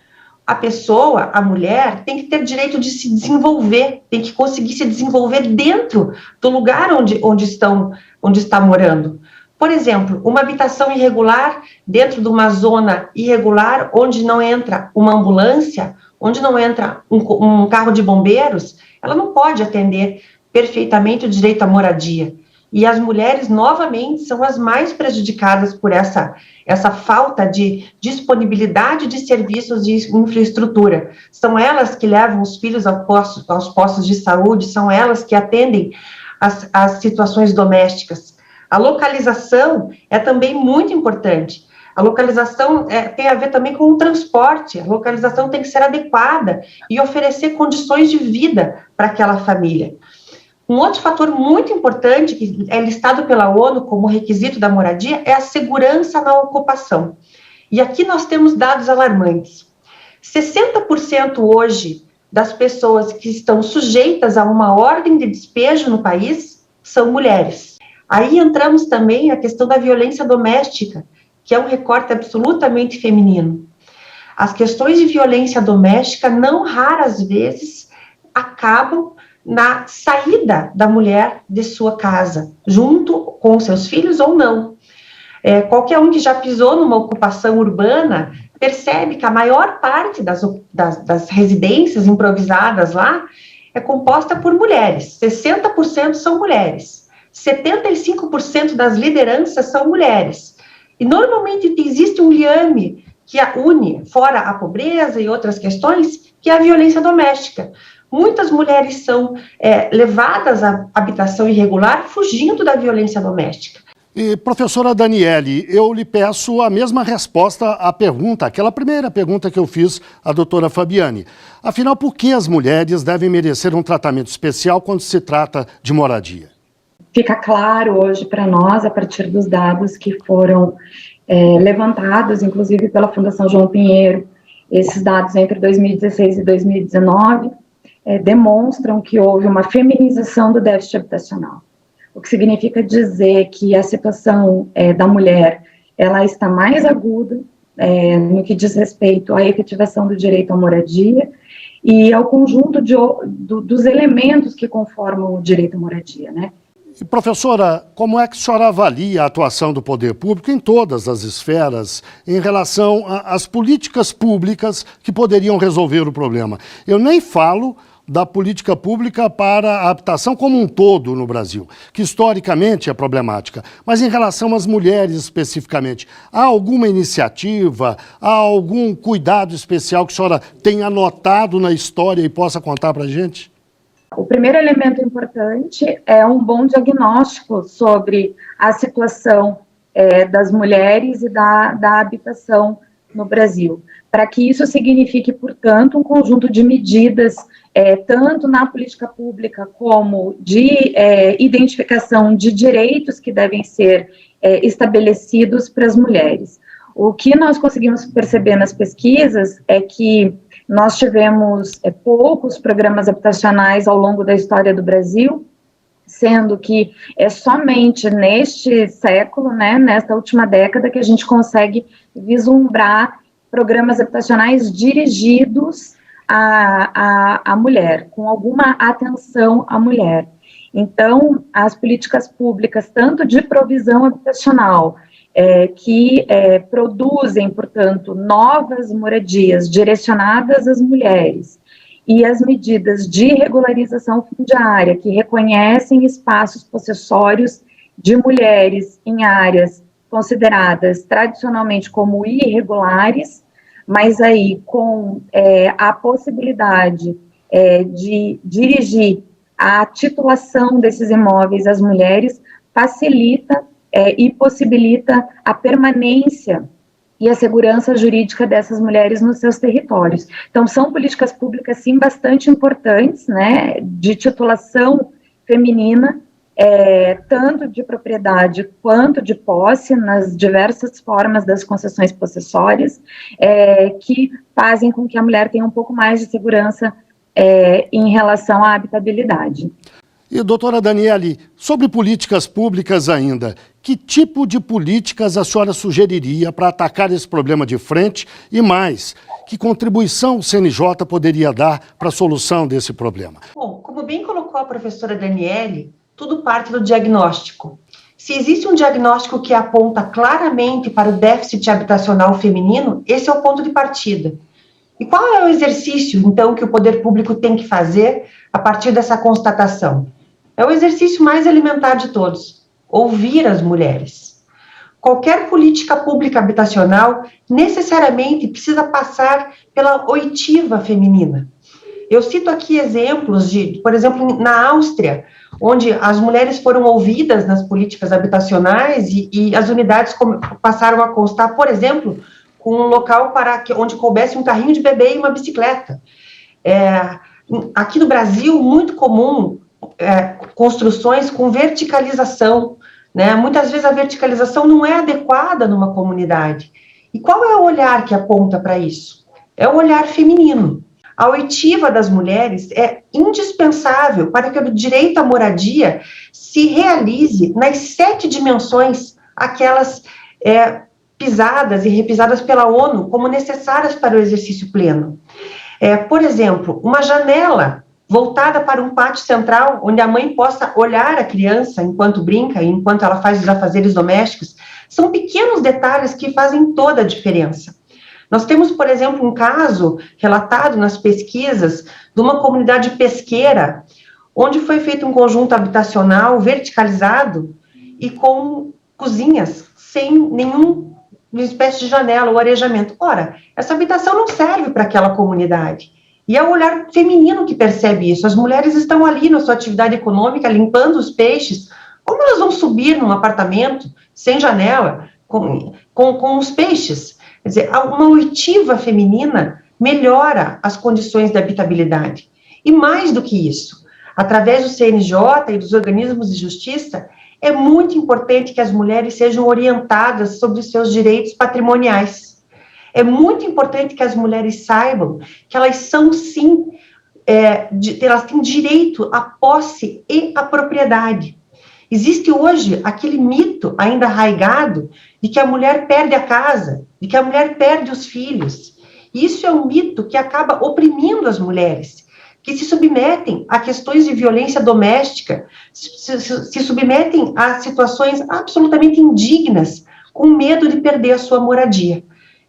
A pessoa, a mulher, tem que ter direito de se desenvolver, tem que conseguir se desenvolver dentro do lugar onde está morando. Por exemplo, uma habitação irregular dentro de uma zona irregular, onde não entra uma ambulância, onde não entra um carro de bombeiros, ela não pode atender perfeitamente o direito à moradia. E as mulheres, novamente, são as mais prejudicadas por essa falta de disponibilidade de serviços de infraestrutura. São elas que levam os filhos aos postos de saúde, são elas que atendem as situações domésticas. A localização é também muito importante. A localização tem a ver também com o transporte, a localização tem que ser adequada e oferecer condições de vida para aquela família. Um outro fator muito importante, que é listado pela ONU como requisito da moradia, é a segurança na ocupação. E aqui nós temos dados alarmantes. 60% hoje das pessoas que estão sujeitas a uma ordem de despejo no país são mulheres. Aí entramos também na questão da violência doméstica, que é um recorte absolutamente feminino. As questões de violência doméstica, não raras vezes, acabam na saída da mulher de sua casa, junto com seus filhos ou não. Qualquer um que já pisou numa ocupação urbana percebe que a maior parte das residências improvisadas lá é composta por mulheres, 60% são mulheres, 75% das lideranças são mulheres. E normalmente existe um liame que une, fora a pobreza e outras questões, que é a violência doméstica. Muitas mulheres são levadas à habitação irregular fugindo da violência doméstica. E, professora Daniele, eu lhe peço a mesma resposta à pergunta, aquela primeira pergunta que eu fiz à doutora Fabiane. Afinal, por que as mulheres devem merecer um tratamento especial quando se trata de moradia? Fica claro hoje para nós, a partir dos dados que foram levantados, inclusive pela Fundação João Pinheiro, esses dados entre 2016 e 2019, demonstram que houve uma feminização do déficit habitacional. O que significa dizer que a situação da mulher, ela está mais aguda no que diz respeito à efetivação do direito à moradia e ao conjunto dos elementos que conformam o direito à moradia, né? E, professora, como é que a senhora avalia a atuação do poder público em todas as esferas em relação às políticas públicas que poderiam resolver o problema? Eu nem falo da política pública para a habitação como um todo no Brasil, que historicamente é problemática, mas em relação às mulheres especificamente, há alguma iniciativa, há algum cuidado especial que a senhora tenha anotado na história e possa contar para a gente? O primeiro elemento importante é um bom diagnóstico sobre a situação das mulheres e da habitação no Brasil, para que isso signifique, portanto, um conjunto de medidas, tanto na política pública como de identificação de direitos que devem ser estabelecidos para as mulheres. O que nós conseguimos perceber nas pesquisas é que nós tivemos poucos programas habitacionais ao longo da história do Brasil, sendo que é somente neste século, né, nesta última década, que a gente consegue vislumbrar programas habitacionais dirigidos à mulher, com alguma atenção à mulher. Então, as políticas públicas, tanto de provisão habitacional, que produzem, portanto, novas moradias direcionadas às mulheres, e as medidas de regularização fundiária, que reconhecem espaços possessórios de mulheres em áreas consideradas tradicionalmente como irregulares, mas aí com a possibilidade de dirigir a titulação desses imóveis às mulheres, facilita e possibilita a permanência e a segurança jurídica dessas mulheres nos seus territórios. Então, são políticas públicas, sim, bastante importantes, né, de titulação feminina, tanto de propriedade quanto de posse, nas diversas formas das concessões possessórias, que fazem com que a mulher tenha um pouco mais de segurança em relação à habitabilidade. E, doutora Daniele, sobre políticas públicas ainda, que tipo de políticas a senhora sugeriria para atacar esse problema de frente e mais, que contribuição o CNJ poderia dar para a solução desse problema? Bom, como bem colocou a professora Daniele, tudo parte do diagnóstico. Se existe um diagnóstico que aponta claramente para o déficit habitacional feminino, esse é o ponto de partida. E qual é o exercício, então, que o poder público tem que fazer a partir dessa constatação? É o exercício mais elementar de todos: ouvir as mulheres. Qualquer política pública habitacional necessariamente precisa passar pela oitiva feminina. Eu cito aqui exemplos de, por exemplo, na Áustria, onde as mulheres foram ouvidas nas políticas habitacionais e as unidades passaram a constar, por exemplo, com um local onde coubesse um carrinho de bebê e uma bicicleta. Aqui no Brasil, muito comum construções com verticalização, né? Muitas vezes a verticalização não é adequada numa comunidade. E qual é o olhar que aponta para isso? É o olhar feminino. A oitiva das mulheres é indispensável para que o direito à moradia se realize nas 7 dimensões, aquelas pisadas e repisadas pela ONU como necessárias para o exercício pleno. Por exemplo, uma janela voltada para um pátio central, onde a mãe possa olhar a criança enquanto brinca e enquanto ela faz os afazeres domésticos, são pequenos detalhes que fazem toda a diferença. Nós temos, por exemplo, um caso relatado nas pesquisas de uma comunidade pesqueira, onde foi feito um conjunto habitacional verticalizado e com cozinhas sem nenhuma espécie de janela ou arejamento. Ora, essa habitação não serve para aquela comunidade. E é o olhar feminino que percebe isso. As mulheres estão ali na sua atividade econômica, limpando os peixes. Como elas vão subir num apartamento sem janela, com os peixes? Quer dizer, uma oitiva feminina melhora as condições de habitabilidade. E mais do que isso, através do CNJ e dos organismos de justiça, é muito importante que as mulheres sejam orientadas sobre os seus direitos patrimoniais. É muito importante que as mulheres saibam que elas são, sim, elas têm direito à posse e à propriedade. Existe hoje aquele mito ainda arraigado de que a mulher perde a casa, de que a mulher perde os filhos. E isso é um mito que acaba oprimindo as mulheres, que se submetem a questões de violência doméstica, se submetem a situações absolutamente indignas, com medo de perder a sua moradia.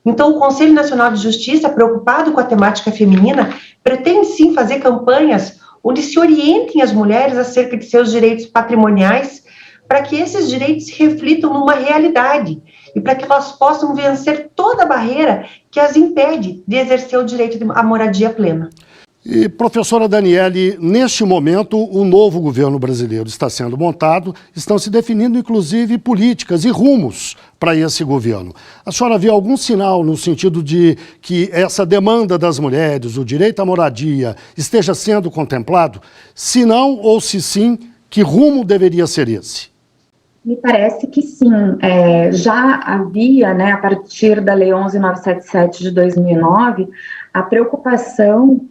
Então, o Conselho Nacional de Justiça, preocupado com a temática feminina, pretende sim fazer campanhas onde se orientem as mulheres acerca de seus direitos patrimoniais, para que esses direitos se reflitam numa realidade e para que elas possam vencer toda a barreira que as impede de exercer o direito à moradia plena. E, professora Daniele, neste momento, o novo governo brasileiro está sendo montado, estão se definindo, inclusive, políticas e rumos para esse governo. A senhora vê algum sinal no sentido de que essa demanda das mulheres, o direito à moradia, esteja sendo contemplado? Se não, ou se sim, que rumo deveria ser esse? Me parece que sim. Já havia, a partir da Lei 11.977 de 2009, a preocupação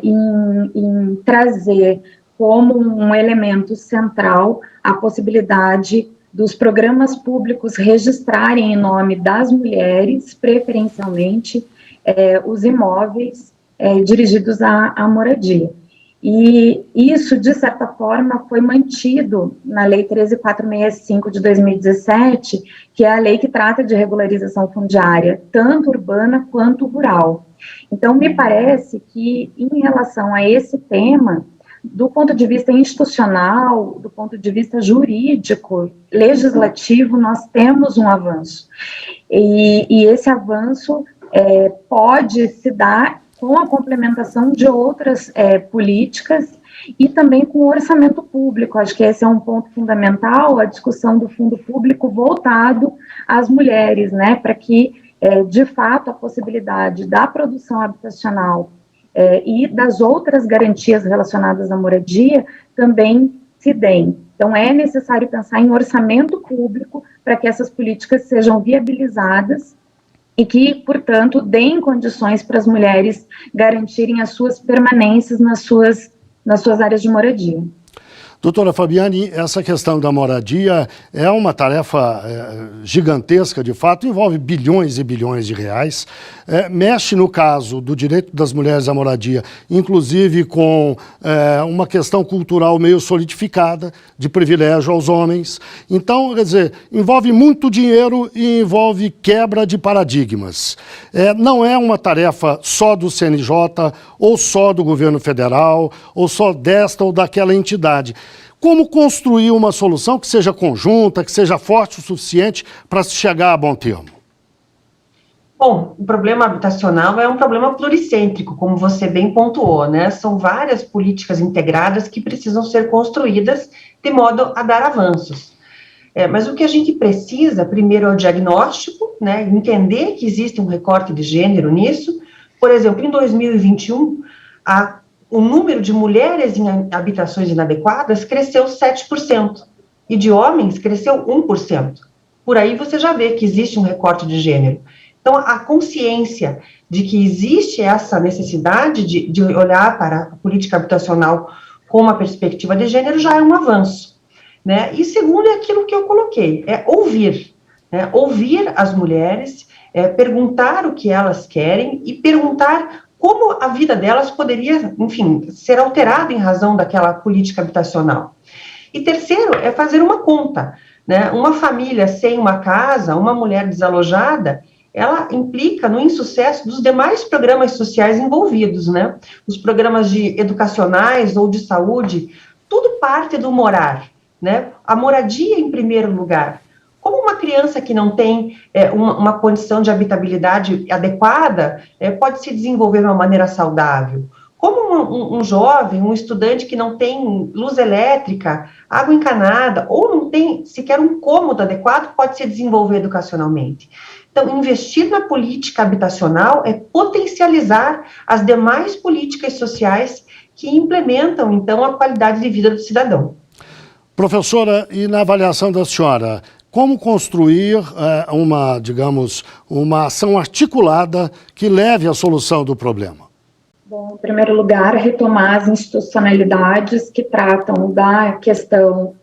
em trazer como um elemento central a possibilidade dos programas públicos registrarem em nome das mulheres, preferencialmente, os imóveis dirigidos à moradia. E isso, de certa forma, foi mantido na Lei 13.465 de 2017, que é a lei que trata de regularização fundiária, tanto urbana quanto rural. Então, me parece que, em relação a esse tema, do ponto de vista institucional, do ponto de vista jurídico, legislativo, nós temos um avanço. E esse avanço pode se dar com a complementação de outras políticas e também com o orçamento público. Acho que esse é um ponto fundamental, a discussão do fundo público voltado às mulheres, para que, de fato, a possibilidade da produção habitacional e das outras garantias relacionadas à moradia também se deem. Então, é necessário pensar em orçamento público para que essas políticas sejam viabilizadas e que, portanto, deem condições para as mulheres garantirem as suas permanências nas suas áreas de moradia. Doutora Fabiane, essa questão da moradia é uma tarefa gigantesca, de fato, envolve bilhões e bilhões de reais, mexe no caso do direito das mulheres à moradia, inclusive com uma questão cultural meio solidificada, de privilégio aos homens. Então, quer dizer, envolve muito dinheiro e envolve quebra de paradigmas. Não é uma tarefa só do CNJ, ou só do governo federal, ou só desta ou daquela entidade. Como construir uma solução que seja conjunta, que seja forte o suficiente para se chegar a bom termo? Bom, o problema habitacional é um problema pluricêntrico, como você bem pontuou, né? São várias políticas integradas que precisam ser construídas de modo a dar avanços. Mas o que a gente precisa, primeiro, é o diagnóstico, né? Entender que existe um recorte de gênero nisso. Por exemplo, em 2021, o número de mulheres em habitações inadequadas cresceu 7%, e de homens cresceu 1%. Por aí você já vê que existe um recorte de gênero. Então, a consciência de que existe essa necessidade de olhar para a política habitacional com uma perspectiva de gênero já é um avanço, né? E segundo é aquilo que eu coloquei, é ouvir, né? Ouvir as mulheres, perguntar o que elas querem e perguntar como a vida delas poderia, enfim, ser alterada em razão daquela política habitacional. E terceiro, é fazer uma conta, né? Uma família sem uma casa, uma mulher desalojada, ela implica no insucesso dos demais programas sociais envolvidos, né? Os programas educacionais ou de saúde, tudo parte do morar, né? A moradia em primeiro lugar. Como uma criança que não tem uma condição de habitabilidade adequada pode se desenvolver de uma maneira saudável? Como um jovem, um estudante que não tem luz elétrica, água encanada, ou não tem sequer um cômodo adequado, pode se desenvolver educacionalmente? Então, investir na política habitacional é potencializar as demais políticas sociais que implementam, então, a qualidade de vida do cidadão. Professora, e na avaliação da senhora, como construir uma ação articulada que leve à solução do problema? Bom, em primeiro lugar, retomar as institucionalidades que tratam da questão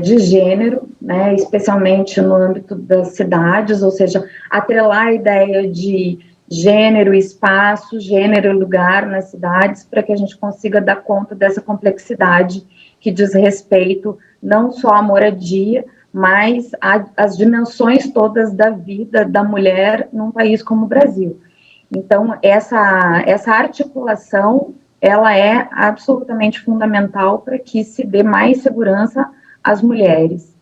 de gênero, né, especialmente no âmbito das cidades, ou seja, atrelar a ideia de gênero, espaço, gênero, lugar nas cidades, para que a gente consiga dar conta dessa complexidade que diz respeito não só à moradia, mas às dimensões todas da vida da mulher num país como o Brasil. Então, essa articulação, ela é absolutamente fundamental para que se dê mais segurança às mulheres.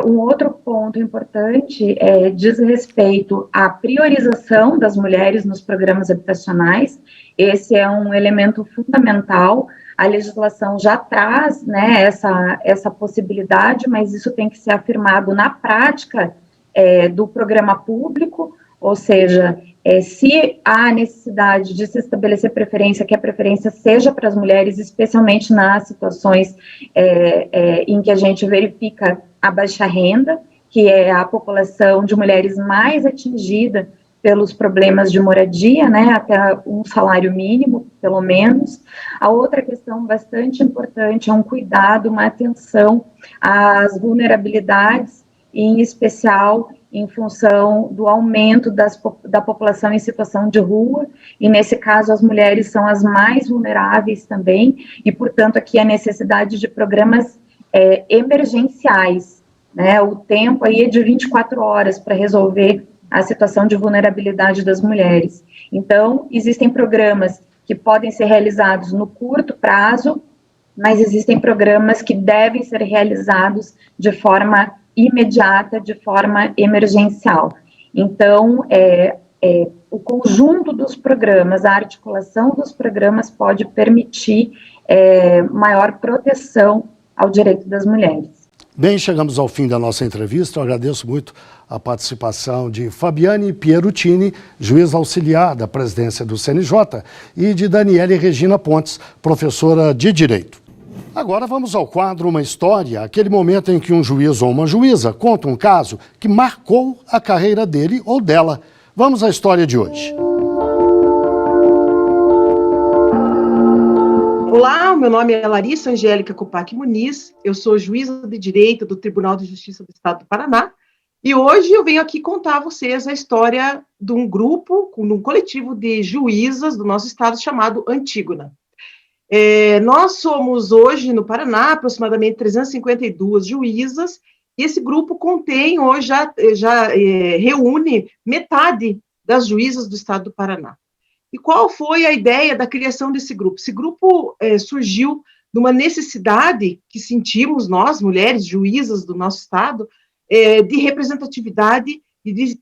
Um outro ponto importante diz respeito à priorização das mulheres nos programas habitacionais. Esse é um elemento fundamental. A legislação já traz, né, essa possibilidade, mas isso tem que ser afirmado na prática do programa público, ou seja, se há necessidade de se estabelecer preferência, que a preferência seja para as mulheres, especialmente nas situações em que a gente verifica a baixa renda, que é a população de mulheres mais atingida pelos problemas de moradia, né, até um salário mínimo, pelo menos. A outra questão bastante importante é um cuidado, uma atenção às vulnerabilidades, em especial em função do aumento da população em situação de rua, e nesse caso as mulheres são as mais vulneráveis também, e portanto aqui a necessidade de programas emergenciais, né, o tempo aí é de 24 horas para resolver a situação de vulnerabilidade das mulheres. Então, existem programas que podem ser realizados no curto prazo, mas existem programas que devem ser realizados de forma imediata, de forma emergencial. Então, o conjunto dos programas, a articulação dos programas pode permitir maior proteção ao direito das mulheres. Bem, chegamos ao fim da nossa entrevista. Eu agradeço muito a participação de Fabiane Pieruttini, juíza auxiliar da presidência do CNJ, e de Daniele Regina Pontes, professora de Direito. Agora vamos ao quadro Uma História, aquele momento em que um juiz ou uma juíza conta um caso que marcou a carreira dele ou dela. Vamos à história de hoje. Olá, meu nome é Larissa Angélica Kopak Muniz, eu sou juíza de Direito do Tribunal de Justiça do Estado do Paraná, e hoje eu venho aqui contar a vocês a história de um grupo, de um coletivo de juízas do nosso estado chamado Antígona. Nós somos hoje no Paraná aproximadamente 352 juízas, e esse grupo contém hoje, já reúne metade das juízas do estado do Paraná. E qual foi a ideia da criação desse grupo? Esse grupo surgiu de uma necessidade que sentimos nós, mulheres juízas do nosso estado, de representatividade e de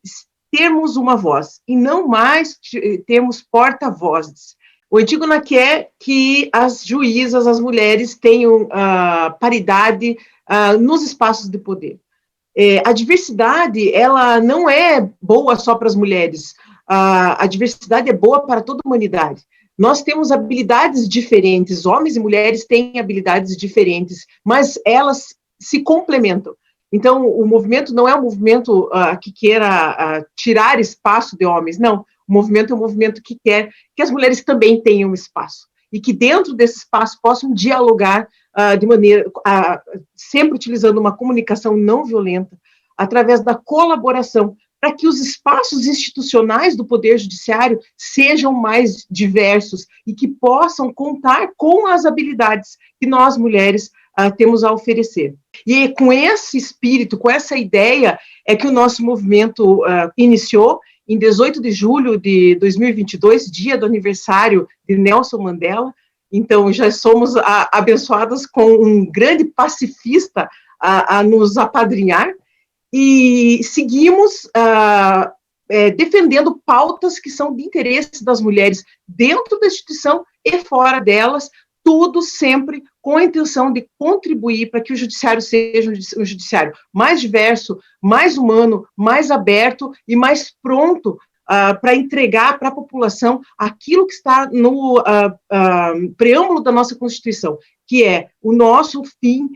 termos uma voz, e não mais termos porta-vozes. O Antígona quer que as juízas, as mulheres, tenham paridade nos espaços de poder. A diversidade, ela não é boa só para as mulheres, a diversidade é boa para toda a humanidade. Nós temos habilidades diferentes, homens e mulheres têm habilidades diferentes, mas elas se complementam. Então, o movimento não é um movimento que queira tirar espaço de homens, não. O movimento é um movimento que quer que as mulheres também tenham espaço, e que dentro desse espaço possam dialogar de maneira, sempre utilizando uma comunicação não violenta, através da colaboração, para que os espaços institucionais do Poder Judiciário sejam mais diversos e que possam contar com as habilidades que nós, mulheres, temos a oferecer. E com esse espírito, com essa ideia, é que o nosso movimento iniciou em 18 de julho de 2022, dia do aniversário de Nelson Mandela. Então, já somos abençoadas com um grande pacifista a nos apadrinhar, e seguimos defendendo pautas que são de interesse das mulheres dentro da instituição e fora delas, tudo sempre com a intenção de contribuir para que o judiciário seja um judiciário mais diverso, mais humano, mais aberto e mais pronto para entregar para a população aquilo que está no preâmbulo da nossa Constituição, que é o nosso fim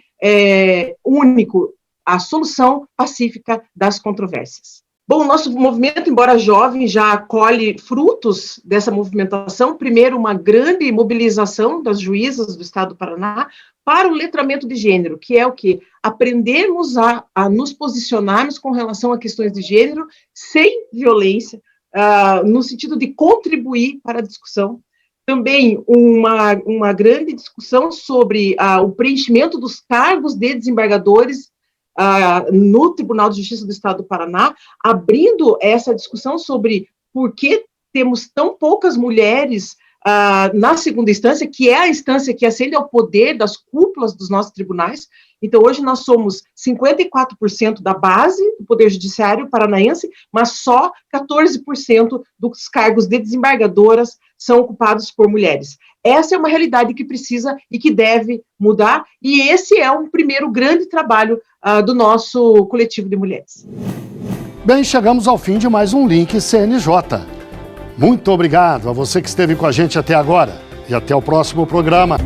único, a solução pacífica das controvérsias. Bom, o nosso movimento, embora jovem, já colhe frutos dessa movimentação. Primeiro, uma grande mobilização das juízas do Estado do Paraná para o letramento de gênero, que é o quê? Aprendermos a nos posicionarmos com relação a questões de gênero sem violência, no sentido de contribuir para a discussão. Também uma grande discussão sobre o preenchimento dos cargos de desembargadores no Tribunal de Justiça do Estado do Paraná, abrindo essa discussão sobre por que temos tão poucas mulheres na segunda instância, que é a instância que ascende ao poder das cúpulas dos nossos tribunais. Então, hoje nós somos 54% da base do Poder Judiciário paranaense, mas só 14% dos cargos de desembargadoras são ocupados por mulheres. Essa é uma realidade que precisa e que deve mudar, e esse é um primeiro grande trabalho do nosso coletivo de mulheres. Bem, chegamos ao fim de mais um Link CNJ. Muito obrigado a você que esteve com a gente até agora, e até o próximo programa.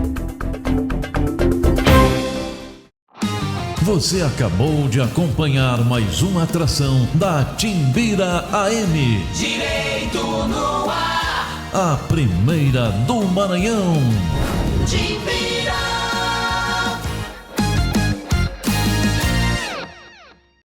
Você acabou de acompanhar mais uma atração da Timbira AM. Direito no ar. A primeira do Maranhão. Timbira.